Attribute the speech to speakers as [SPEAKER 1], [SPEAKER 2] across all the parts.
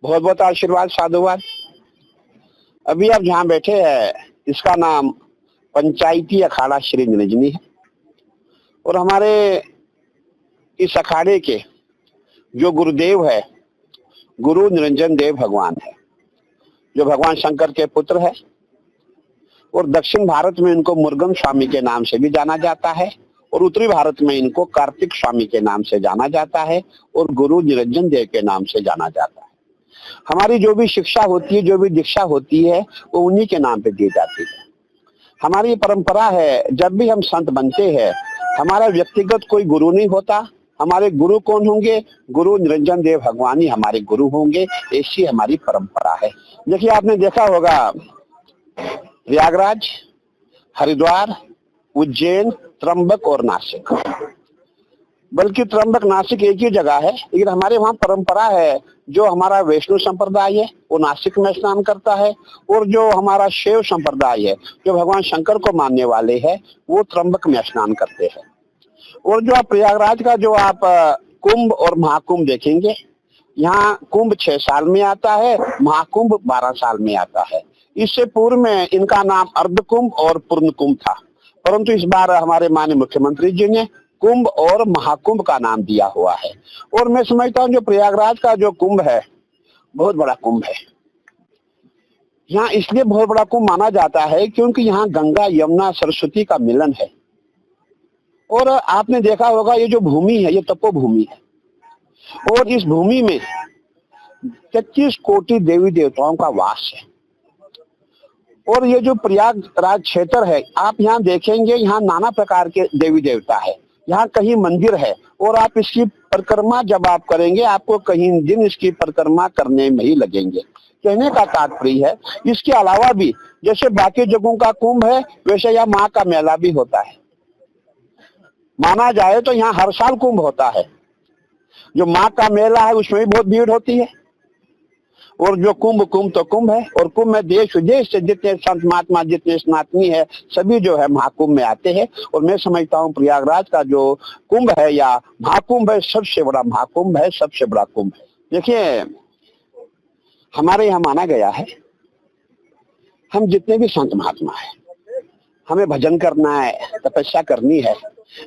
[SPEAKER 1] बहुत बहुत आशीर्वाद, साधुवाद। अभी आप जहाँ बैठे हैं इसका नाम पंचायती अखाड़ा श्री निरंजनी है और हमारे इस अखाड़े के जो गुरुदेव है गुरु निरंजन देव भगवान है, जो भगवान शंकर के पुत्र है और दक्षिण भारत में इनको मुर्गन स्वामी के नाम से भी जाना जाता है और उत्तरी भारत में इनको कार्तिक स्वामी के नाम से जाना जाता है और गुरु निरंजन देव के नाम से जाना जाता है। हमारी जो भी शिक्षा होती है, जो भी दीक्षा होती है, वो उन्हीं के नाम पे दी जाती है। हमारी परंपरा है, जब भी हम संत बनते हैं हमारा व्यक्तिगत कोई गुरु नहीं होता। हमारे गुरु कौन होंगे? गुरु निरंजन देव भगवान ही हमारे गुरु होंगे। ऐसी हमारी परंपरा है। देखिए, आपने देखा होगा प्रयागराज, हरिद्वार, उज्जैन, त्र्यंबक और नासिक, बल्कि त्र्यंबक नासिक एक ही जगह है, लेकिन हमारे वहाँ परंपरा है जो हमारा वैष्णव संप्रदाय है वो नासिक में स्नान करता है और जो हमारा शैव संप्रदाय है जो भगवान शंकर को मानने वाले हैं वो त्र्यंबक में स्नान करते हैं। और जो आप प्रयागराज का जो आप कुंभ और महाकुंभ देखेंगे, यहाँ कुंभ 6 साल में आता है, महाकुंभ 12 साल में आता है। इससे पूर्व में इनका नाम अर्ध कुंभ और पूर्ण कुंभ था, परंतु इस बार हमारे माननीय मुख्यमंत्री जी ने कुंभ और महाकुंभ का नाम दिया हुआ है। और मैं समझता हूँ जो प्रयागराज का जो कुंभ है बहुत बड़ा कुंभ है। यहाँ इसलिए बहुत बड़ा कुंभ माना जाता है क्योंकि यहाँ गंगा, यमुना, सरस्वती का मिलन है। और आपने देखा होगा ये जो भूमि है ये तपोभूमि है और इस भूमि में 25 कोटि देवी देवताओं का वास है। और ये जो प्रयागराज क्षेत्र है आप यहाँ देखेंगे, यहाँ नाना प्रकार के देवी देवता है, यहाँ कहीं मंदिर है और आप इसकी परिक्रमा जब आप करेंगे आपको कहीं दिन इसकी परिक्रमा करने में ही लगेंगे। कहने का तात्पर्य है इसके अलावा भी जैसे बाकी जगहों का कुंभ है वैसे यहाँ माँ का मेला भी होता है। माना जाए तो यहाँ हर साल कुंभ होता है। जो माँ का मेला है उसमें भी बहुत भीड़ होती है और जो कुंभ तो कुंभ है और कुंभ में देश विदेश से जितने संत महात्मा, जितने सनातनी है सभी जो है महाकुंभ में आते हैं। और मैं समझता हूँ प्रयागराज का जो कुंभ है या महाकुंभ है सबसे बड़ा महाकुंभ है, सबसे बड़ा कुंभ है। देखिए, हमारे यहाँ माना गया है हम जितने भी संत महात्मा है हमें भजन करना है, तपस्या करनी है,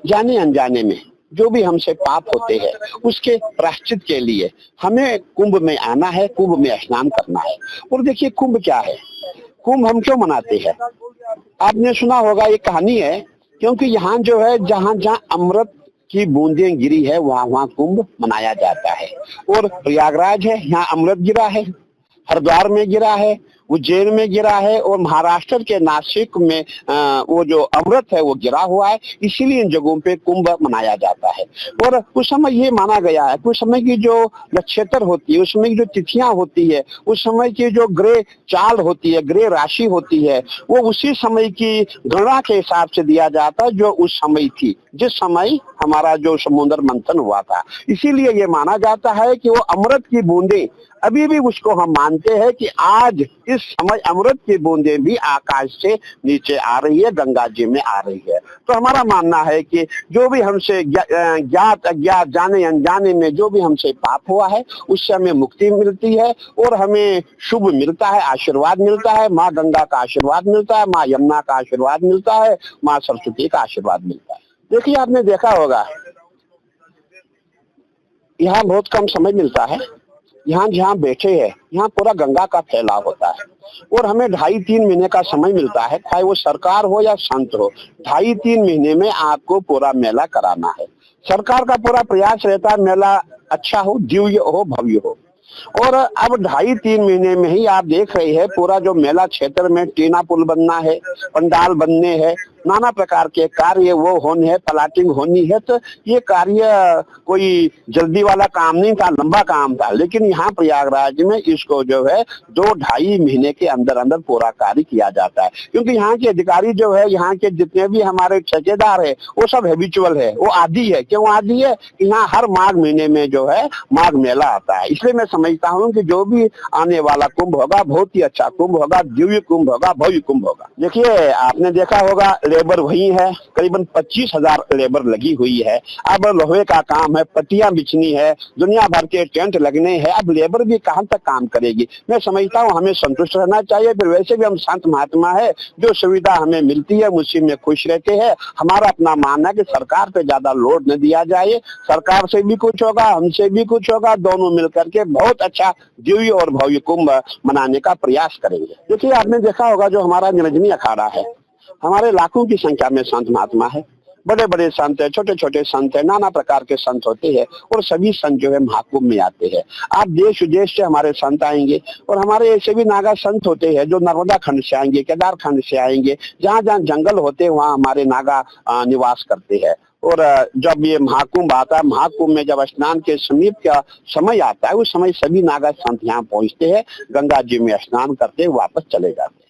[SPEAKER 1] जाने अनजाने में जो भी हमसे पाप होते हैं उसके प्रायश्चित के लिए हमें कुंभ में आना है, कुंभ में स्नान करना है। और देखिए कुंभ क्या है, कुंभ हम क्यों मनाते हैं? आपने सुना होगा ये कहानी है क्योंकि यहाँ जो है जहाँ जहाँ अमृत की बूंदें गिरी है वहाँ वहाँ कुंभ मनाया जाता है। और प्रयागराज है, यहाँ अमृत गिरा है, हरिद्वार में गिरा है, उज्जैन में गिरा है और महाराष्ट्र के नासिक में वो जो अमृत है वो गिरा हुआ है। इसीलिए इन जगहों पे कुंभ मनाया जाता है। और उस समय ये माना गया है उस समय की जो नक्षत्र होती है, उस समय की जो तिथियां होती है, उस समय की जो ग्रह चाल होती है, ग्रह राशि होती है, वो उसी समय की गणना के हिसाब से दिया जाता है जो उस समय थी, जिस समय हमारा जो समुद्र मंथन हुआ था। इसीलिए ये माना जाता है कि वो अमृत की बूंदें अभी भी उसको हम मानते हैं कि आज इस समय अमृत की बूंदें भी आकाश से नीचे आ रही है, गंगा जी में आ रही है। तो हमारा मानना है कि जो भी हमसे ज्ञात अज्ञात, जाने अनजाने में जो भी हमसे पाप हुआ है उससे हमें मुक्ति मिलती है और हमें शुभ मिलता है, आशीर्वाद मिलता है। माँ गंगा का आशीर्वाद मिलता है, माँ यमुना का आशीर्वाद मिलता है, माँ सरस्वती का आशीर्वाद मिलता है। देखिए, आपने देखा होगा यहाँ बहुत कम समय मिलता है। यहाँ जहाँ बैठे हैं यहाँ पूरा गंगा का फैलाव होता है और हमें 2.5-3 महीने का समय मिलता है, चाहे वो सरकार हो या संत हो। 2.5-3 महीने में आपको पूरा मेला कराना है। सरकार का पूरा प्रयास रहता है मेला अच्छा हो, दिव्य हो, भव्य हो। और अब 2.5-3 महीने में ही आप देख रहे हैं पूरा जो मेला क्षेत्र में टीना पुल बनना है, पंडाल बनने हैं, नाना प्रकार के कार्य वो होने हैं, प्लाटिंग होनी है। तो ये कार्य कोई जल्दी वाला काम नहीं था, लंबा काम था, लेकिन यहाँ प्रयागराज में इसको जो है 2-2.5 महीने के अंदर अंदर पूरा कार्य किया जाता है। क्योंकि यहाँ के अधिकारी जो है, यहाँ के जितने भी हमारे ठेकेदार है वो सब हैबिचुअल है, वो आदी है। क्यों आदी है? कि यहाँ हर माघ महीने में जो है माघ मेला आता है। इसलिए मैं समझता हूँ कि जो भी आने वाला कुंभ होगा बहुत ही अच्छा कुंभ होगा, दिव्य कुंभ होगा, भव्य कुंभ होगा। देखिए, आपने देखा होगा लेबर वही है, करीबन 25,000 लेबर लगी हुई है। अब लोहे का काम है, पट्टियां बिछनी है, दुनिया भर के टेंट लगने हैं। अब लेबर भी कहां तक काम करेगी? मैं समझता हूं हमें संतुष्ट रहना चाहिए। फिर वैसे भी हम संत महात्मा है, जो सुविधा हमें मिलती है उसी में खुश रहते हैं। हमारा अपना मानना है कि सरकार पे ज्यादा लोड न दिया जाए। सरकार से भी कुछ होगा, हमसे भी कुछ होगा, दोनों मिलकर के बहुत अच्छा दिव्य और भव्य कुंभ मनाने का प्रयास करेंगे। देखिए, आपने देखा होगा जो हमारा निरंजनी अखाड़ा है, हमारे लाखों की संख्या में संत महात्मा है, बड़े बड़े संत है, छोटे छोटे संत है, नाना प्रकार के संत होते हैं और सभी संत जो है महाकुंभ में आते हैं। आप देश विदेश से हमारे संत आएंगे और हमारे ऐसे भी नागा संत होते हैं जो नर्मदा खंड से आएंगे, केदार खंड से आएंगे, जहाँ जहाँ जंगल होते हैं वहाँ हमारे नागा निवास करते हैं। और जब ये महाकुंभ आता है, महाकुंभ में जब स्नान के समीप का समय आता है, उस समय सभी नागा संत यहाँ पहुंचते हैं, गंगा जी में स्नान करते वापस चले जाते हैं।